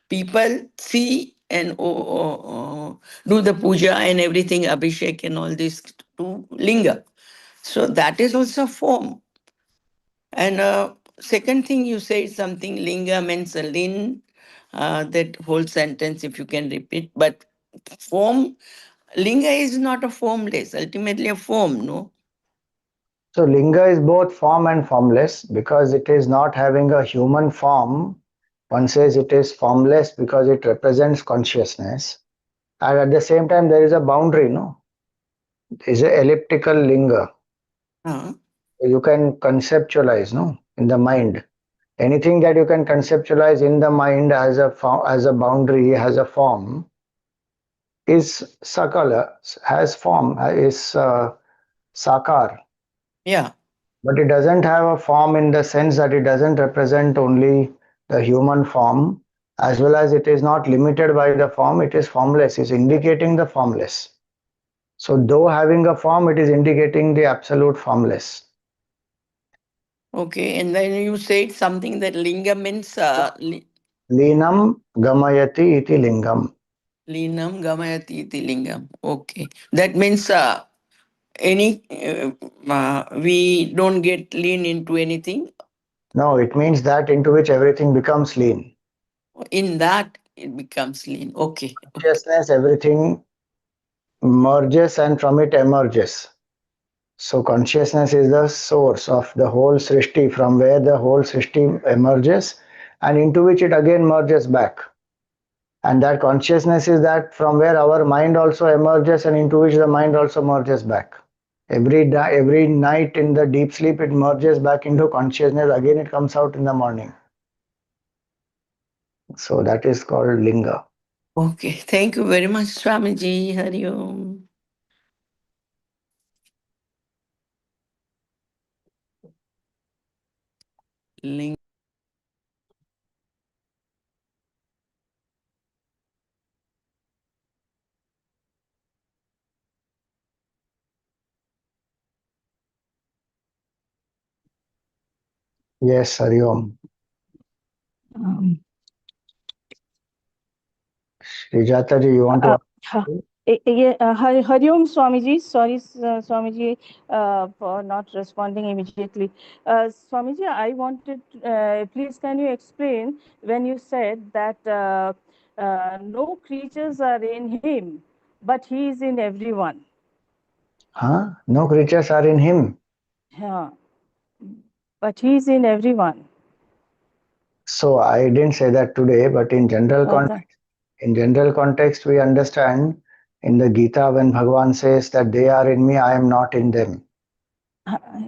people see and do the puja and everything, abhishek and all this to linga. So that is also a form. And second thing you said something, linga means a lin, that whole sentence if you can repeat. But form, linga is not a formless, ultimately a form, no? So linga is both form and formless because it is not having a human form. One says it is formless because it represents consciousness. And at the same time, there is a boundary, no? It is a elliptical linga. Uh, You can conceptualize, no, in the mind. Anything that you can conceptualize in the mind as a boundary, has a form, is sakala, has form, is sakar. yeah. But it doesn't have a form in the sense that it doesn't represent only the human form, as well as it is not limited by the form, it is formless, it's indicating the formless. So though having a form, it is indicating the absolute formless. Okay, and then you said something that linga means Linam gamayati iti lingam. linam gamayati iti lingam. Okay, that means we don't get lean into anything. No, it means that into which everything becomes lean. In that it becomes lean. Okay. Consciousness, everything merges and from it emerges. So consciousness is the source of the whole Srishti, from where the whole Srishti emerges and into which it again merges back. And that consciousness is that from where our mind also emerges and into which the mind also merges back. Every night in the deep sleep, it merges back into consciousness. Again, it comes out in the morning. So that is called linga. Okay. Thank you very much, Swamiji. Hari Om. Ling- Yes, Hari Om. Srijata ji, you want to Hari Om Swamiji. Sorry, Swamiji, for not responding immediately. Swamiji, I wanted, please can you explain when you said that no creatures are in him, but he is in everyone. Huh? No creatures are in him. Yeah. But he is in everyone. So I didn't say that today, but in general context, we understand in the Gita when Bhagavan says that they are in me, I am not in them.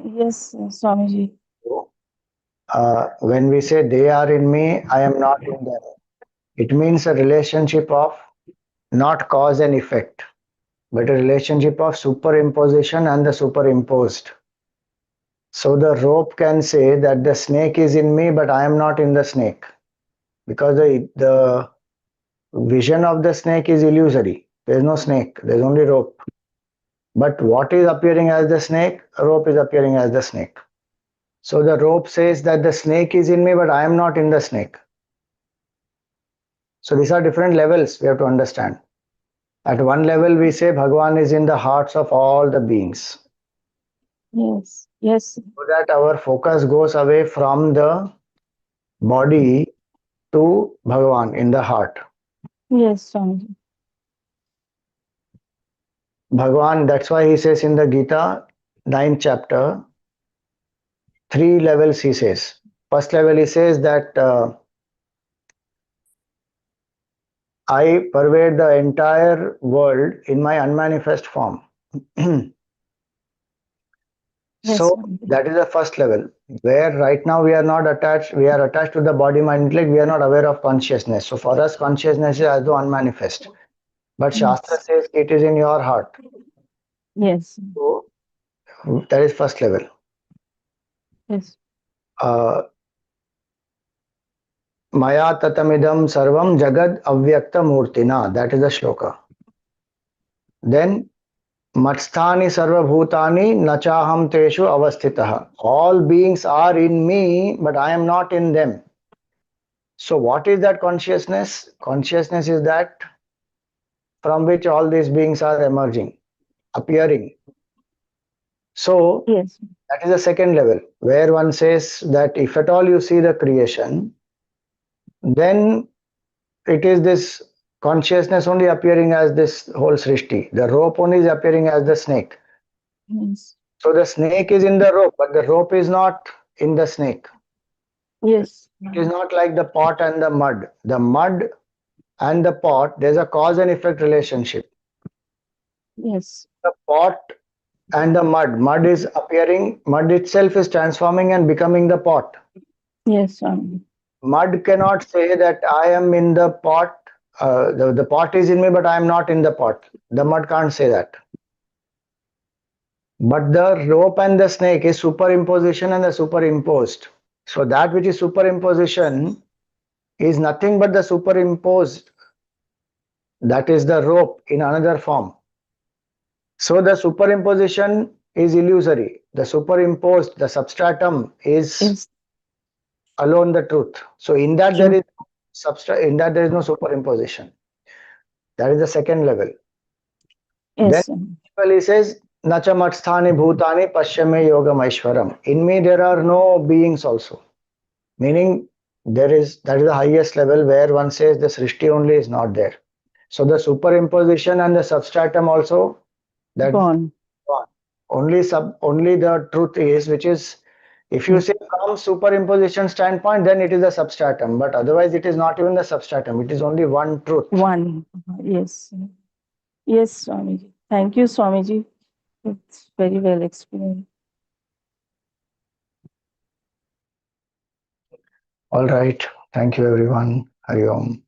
Yes, Swamiji. When we say they are in me, I am not in them, it means a relationship of not cause and effect, but a relationship of superimposition and the superimposed. So the rope can say that the snake is in me, but I am not in the snake, because the vision of the snake is illusory. There is no snake, there is only rope. But what is appearing as the snake? Rope is appearing as the snake. So the rope says that the snake is in me, but I am not in the snake. So these are different levels we have to understand. At one level, we say Bhagavan is in the hearts of all the beings. Yes, yes. So that our focus goes away from the body to Bhagavan in the heart. Yes, Swamiji. Bhagavan, that's why he says in the Gita, 9th chapter, 3 levels he says. First level he says that I pervade the entire world in my unmanifest form. Yes, So Swamiji. that is the first level, where right now we are not attached, we are attached to the body, mind, intellect, we are not aware of consciousness. So for us, consciousness is as though unmanifest. But Shastra Yes. says it is in your heart. Yes. So that is first level. Yes. Maya tatamidam sarvam jagad avyakta murtina. That is the shloka. Then Matsthani sarvabhutani nachaham teshu avasthitah. All beings are in me, but I am not in them. So what is that consciousness? Consciousness is that from which all these beings are emerging, appearing. So Yes. that is the second level, where one says that if at all you see the creation, then it is this consciousness only appearing as this whole srishti. The rope only is appearing as the snake. Yes. So the snake is in the rope, but the rope is not in the snake. Yes. It is not like the pot and the mud. The mud and the pot, there's a cause and effect relationship. Yes. The pot and the mud is appearing, mud itself is transforming and becoming the pot. Yes, Swamiji. Mud cannot say that I am in the pot, the pot is in me, but I am not in the pot. The mud can't say that. But the rope and the snake is superimposition and the superimposed. So that which is superimposition is nothing but the superimposed. That is the rope in another form. So the superimposition is illusory. The superimposed, the substratum is Yes. alone the truth. So in that True. there is there is no superimposition. That is the second level. Then Yes. Swamiji. he says, Nacha matsthani bhutani pashyame yogam aishwaram. In me there are no beings also. Meaning that is the highest level where one says the srishti only is not there. So the superimposition and the substratum also, that Gone. gone. Only the truth is, which is, if you say from superimposition standpoint, then it is the substratum, but otherwise it is not even the substratum, it is only one truth. One. Yes. Yes, Swamiji. Thank you, Swamiji. It's very well explained. All right, thank you everyone. Hari Om.